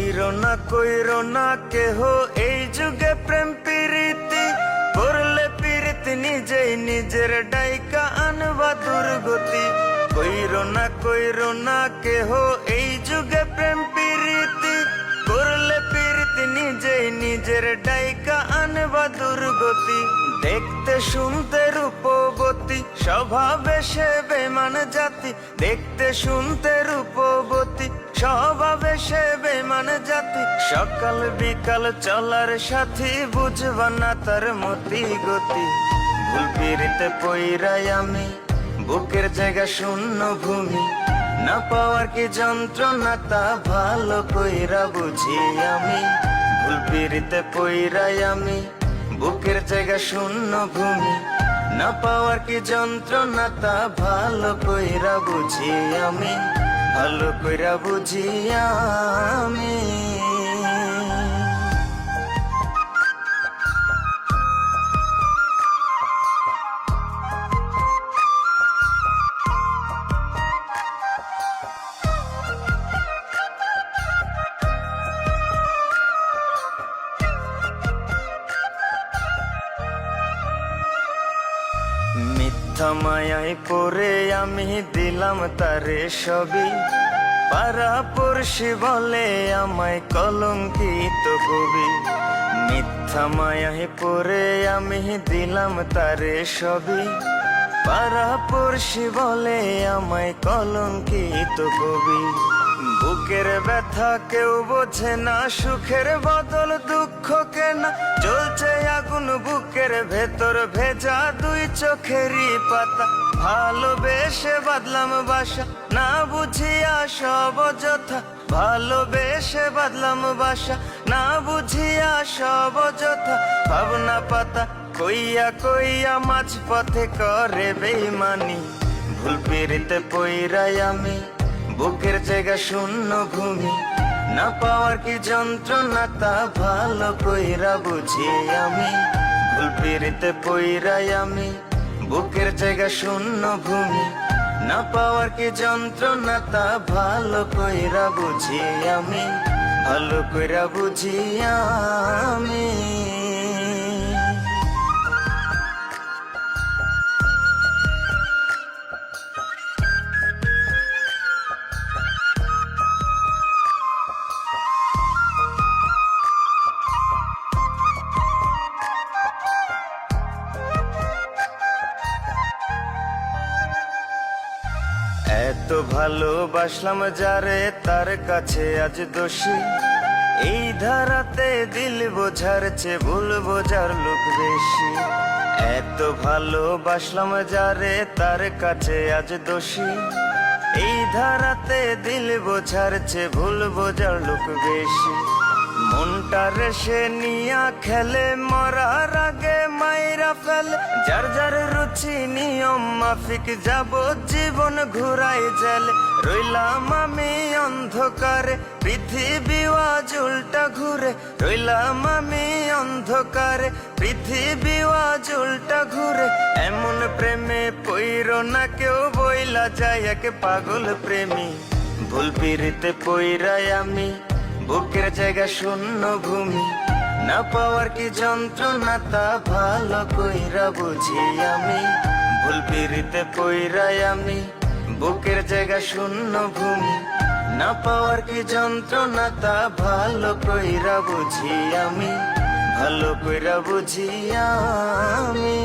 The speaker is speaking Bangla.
কইরো না কেহ এই যুগে প্রেম প্রীতি, করলে প্রীতি নিজেই নিজের ডাইকা আনবা দুর্গতি। কইরো না কেহ এই যুগে প্রেম প্রীতি, করলে প্রীতি নিজেই নিজের ডাইকা আনবা দুর্গতি। দেখতে শুনতে রূপবতী, স্বভাবে সে বেমান জাতি। দেখতে শুনতে রূপবতী, স্বভাবে সে বেমান জাতি। সকাল বিকাল চলার সাথী, বুঝবা না তার মতি গতি। ভুল পিরিতে পইরাই আমি, বুকের জায়গা শূন্য ভূমি। না পাওয়ার কি যন্ত্রণা, তা ভালো কইরা বুঝি আমি। ভুল পিরিতে পইরাই আমি, বুকের জায়গা শূন্য ভূমি। না পাওয়ার কি যন্ত্রণা, তা ভালো কইরা বুঝি আমি। ভালো কইরা বুঝি আমি। মিথ্যা মায়ায় পড়ে আমি দিলাম তারে সবই। পাড়া পড়শি বলে আমায় কলঙ্কিত কবি। মিথ্যা মায়ায় পড়ে আমি দিলাম তারে সবই। পাড়া পড়শি বলে আমায় কলঙ্কিত কবি। বুকের ব্যথা কেউ বোঝে না, সুখের বদল দুঃখ কেনা। জ্বলছে আগুন বুকের ভেতর, ভেজা দুই চোখেরই পাতা। ভালোবেসে বাদলাম বাসা, না বুঝিয়া সব অযথা। ভালোবেসে বাদলাম বাসা, না বুঝিয়া সব অযথা। ভাবনা পাতা কইয়া কইয়া মাঝ পথে করে বেইমানি। ভুল পিরিতে পইরাই আমি, বুকের জায়গা শূন্য ভূমি। না পাওয়ার কি যন্ত্রণা, তা ভালো কইরা বুঝি আমি। ভুল পিরিতে পইরাই আমি, বুকের জায়গা শূন্য ভূমি। না পাওয়ার কি যন্ত্রণা, তা ভালো কইরা বুঝি আমি। ভালো কইরা বুঝি আমি। এত ভালোবাসলাম যারে, তার কাছে আজ দোষী। এই ধারাতে দিল বোঝার চেয়ে ভুল বোঝার লোক বেশি। এত ভালোবাসলাম যারে, তার কাছে আজ দোষী। এই ধারাতে দিল বোঝার চেয়ে ভুল বোঝার লোক বেশি। মনটা রেসে নিয়া খেলে, মরার আগে মাইরা ফেলে। যার যার রুচি নিয়ম মাফিক, যাব জীবন ঘুরাই জেলে। রইলাম আমি অন্ধকারে, পৃথিবী আজ উল্টা ঘুরে। রইলাম আমি অন্ধকারে, পৃথিবী আজ উল্টা ঘুরে। এমন প্রেমে পইরো না কেউ, বইলা যায় এক পাগল প্রেমী। ভুল পিরিতে পইরাই আমি, বুকের জায়গা শূন্য ভূমি। না পাওয়ার কি যন্ত্রণা, তা ভালো কইরা বুঝি আমি। ভুল পিরিতে পইরাই আমি, বুকের জায়গা শূন্য ভূমি। না পাওয়ার কি যন্ত্রণা, তা ভালো কইরা বুঝি আমি। ভালো কইরা বুঝি আমি।